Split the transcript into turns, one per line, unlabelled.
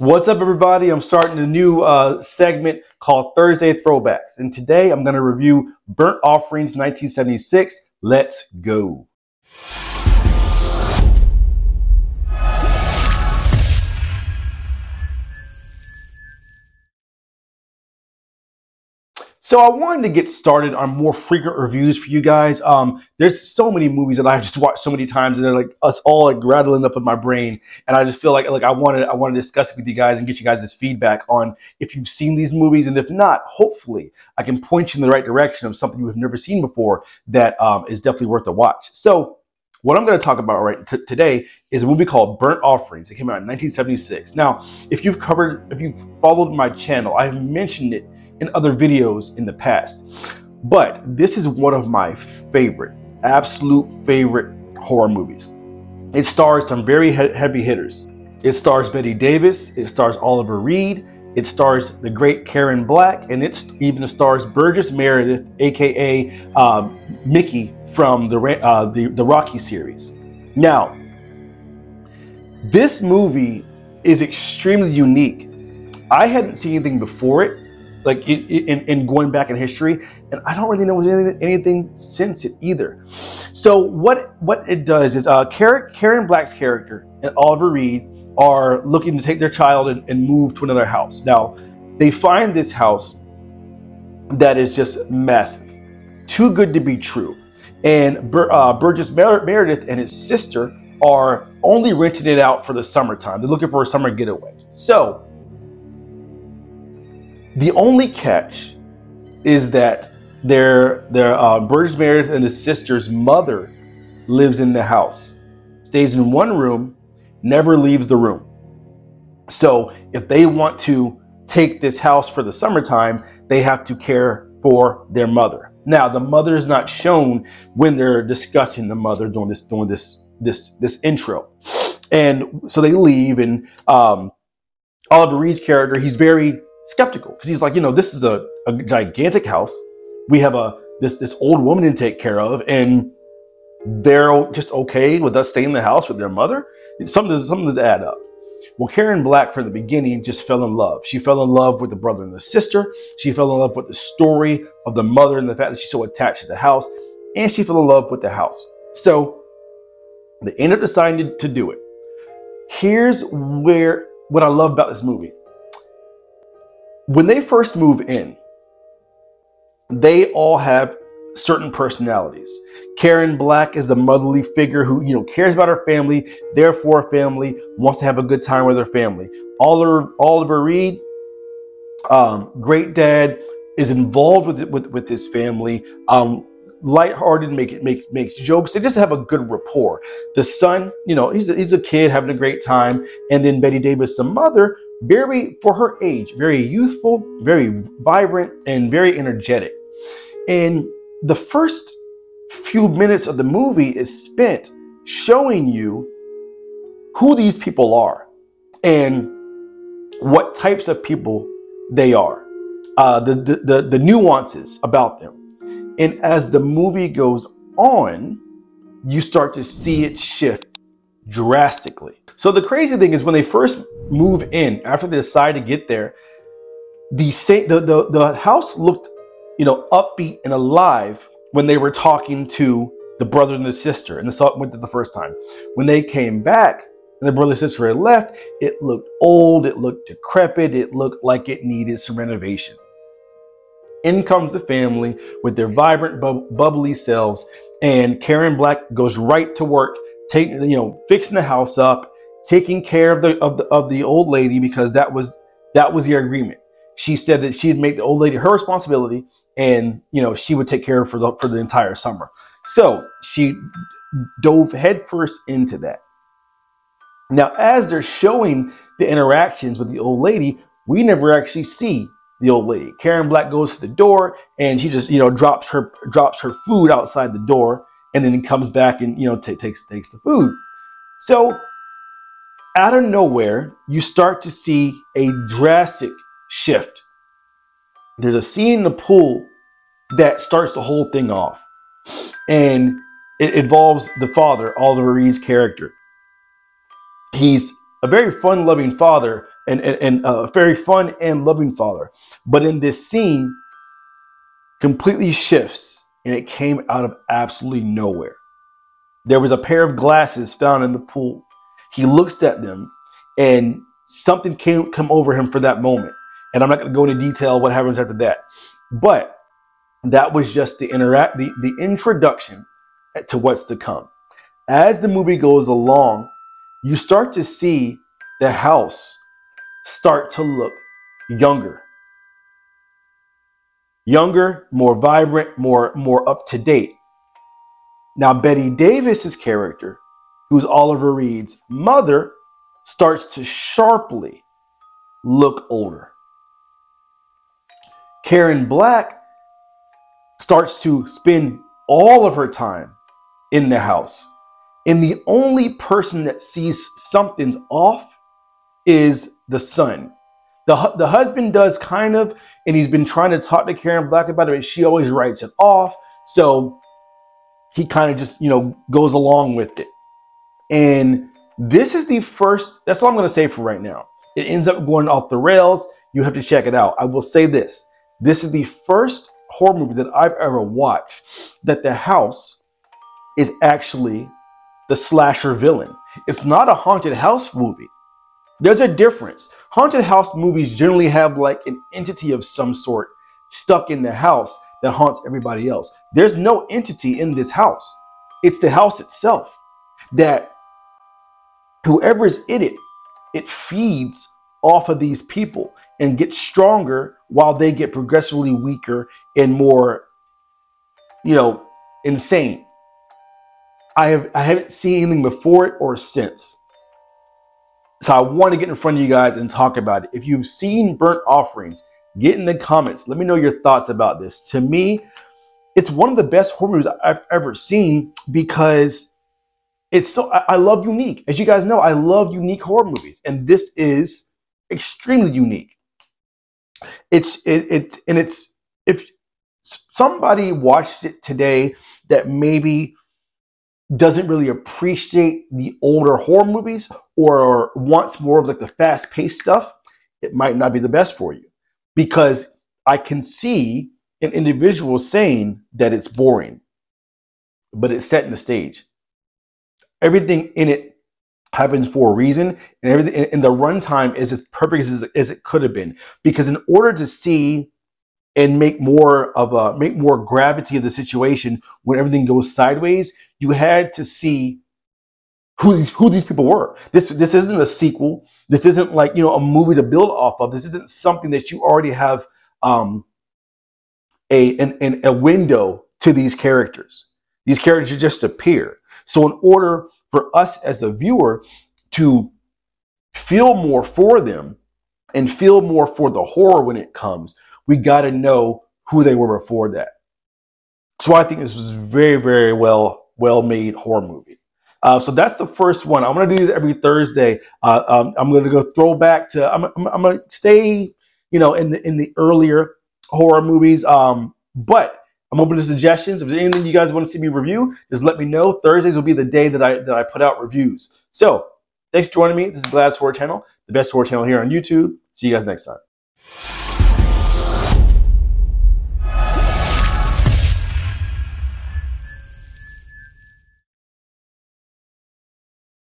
What's up, everybody? I'm starting a new segment called Thursday Throwbacks. And today I'm going to review Burnt Offerings 1976. Let's go. So I wanted to get started on more frequent reviews for you guys. There's so many movies that I've just watched so many times, and they're like it's all like rattling up in my brain. And I just feel like I want to discuss it with you guys and get you guys' feedback on if you've seen these movies, and if not, hopefully I can point you in the right direction of something you've never seen before that is definitely worth a watch. So what I'm going to talk about today is a movie called Burnt Offerings. It came out in 1976. Now, if you've followed my channel, I've mentioned it in other videos in the past, but this is one of my absolute favorite horror movies. It stars some very heavy hitters. It stars Bette Davis, it stars Oliver Reed, it stars the great Karen Black, and it even stars Burgess Meredith, aka Mickey from the Rocky series. Now, this movie is extremely unique. I hadn't seen anything before it, like in going back in history, and I don't really know if there's anything since it either. So what it does is Karen Black's character and Oliver Reed are looking to take their child and move to another house. Now, they find this house that is just massive, too good to be true. And Burgess Meredith and his sister are only renting it out for the summertime. They're looking for a summer getaway. So the only catch is that Burgess Meredith and his sister's mother lives in the house, stays in one room, never leaves the room. So if they want to take this house for the summertime, they have to care for their mother. Now, the mother is not shown when they're discussing the mother during this intro. And so they leave, and Oliver Reed's character, he's very skeptical because he's like, this is a gigantic house. We have this old woman to take care of, and they're just okay with us staying in the house with their mother. Something doesn't add up. Well, Karen Black from the beginning just fell in love. She fell in love with the brother and the sister. She fell in love with the story of the mother and the fact that she's so attached to the house, and she fell in love with the house. So they end up deciding to do it. Here's what I love about this movie. When they first move in, they all have certain personalities. Karen Black is a motherly figure who, cares about her family, therefore family, wants to have a good time with her family. Oliver Reed, great dad, is involved with his family, lighthearted, makes jokes. They just have a good rapport. The son, he's a kid having a great time. And then Bette Davis, the mother, for her age, very youthful, very vibrant, and very energetic. And the first few minutes of the movie is spent showing you who these people are and what types of people they are, the nuances about them. And as the movie goes on, you start to see it shift drastically. So the crazy thing is when they first move in, after they decide to get there, the house looked, upbeat and alive when they were talking to the brother and the sister, and they went the first time. When they came back and the brother and sister had left, it looked old, it looked decrepit, it looked like it needed some renovation. In comes the family with their vibrant, bubbly selves, and Karen Black goes right to work, fixing the house up, taking care of the old lady, because that was the agreement. She said that she'd make the old lady her responsibility, and she would take care of her for the entire summer. So she dove headfirst into that. Now, as they're showing the interactions with the old lady, we never actually see the old lady. Karen Black goes to the door, and she just drops her food outside the door, and then comes back and takes the food. So out of nowhere, you start to see a drastic shift. There's a scene in the pool that starts the whole thing off, and it involves the father, Oliver Reed's character. He's a very fun-loving father, and a very fun and loving father. But in this scene, completely shifts, and it came out of absolutely nowhere. There was a pair of glasses found in the pool. He looks at them, and something come over him for that moment. And I'm not going to go into detail what happens after that. But that was just the introduction to what's to come. As the movie goes along, you start to see the house start to look younger. Younger, more vibrant, more up to date. Now, Betty Davis's character, who's Oliver Reed's mother, starts to sharply look older. Karen Black starts to spend all of her time in the house. And the only person that sees something's off is the son. The husband does kind of, and he's been trying to talk to Karen Black about it, but she always writes it off. So he kind of just, goes along with it. And this is the first, that's all I'm going to say for right now. It ends up going off the rails. You have to check it out. I will say this. This is the first horror movie that I've ever watched that the house is actually the slasher villain. It's not a haunted house movie. There's a difference. Haunted house movies generally have like an entity of some sort stuck in the house that haunts everybody else. There's no entity in this house. It's the house itself that whoever is in it, it feeds off of these people and gets stronger while they get progressively weaker and more, insane. I haven't seen anything before it or since. So I want to get in front of you guys and talk about it. If you've seen Burnt Offerings, get in the comments. Let me know your thoughts about this. To me, it's one of the best horror movies I've ever seen because it's so, I love unique. As you guys know, I love unique horror movies. And this is extremely unique. If somebody watched it today that maybe doesn't really appreciate the older horror movies or wants more of like the fast-paced stuff, it might not be the best for you. Because I can see an individual saying that it's boring, but it's set in the stage. Everything in it happens for a reason, and everything, and the runtime is as perfect as it could have been. Because in order to see and make more gravity of the situation when everything goes sideways, you had to see who these people were. This isn't a sequel. This isn't like a movie to build off of. This isn't something that you already have a window to these characters. These characters just appear. So in order for us as a viewer to feel more for them and feel more for the horror when it comes, we got to know who they were before that. So I think this was very, very well made horror movie. So that's the first one. I'm going to do this every Thursday. I'm going to go throwback to. I'm going to stay, in the earlier horror movies. But I'm open to suggestions. If there's anything you guys want to see me review, just let me know. Thursdays will be the day that I put out reviews. So thanks for joining me. This is Glad's Horror Channel, the best horror channel here on YouTube. See you guys next time.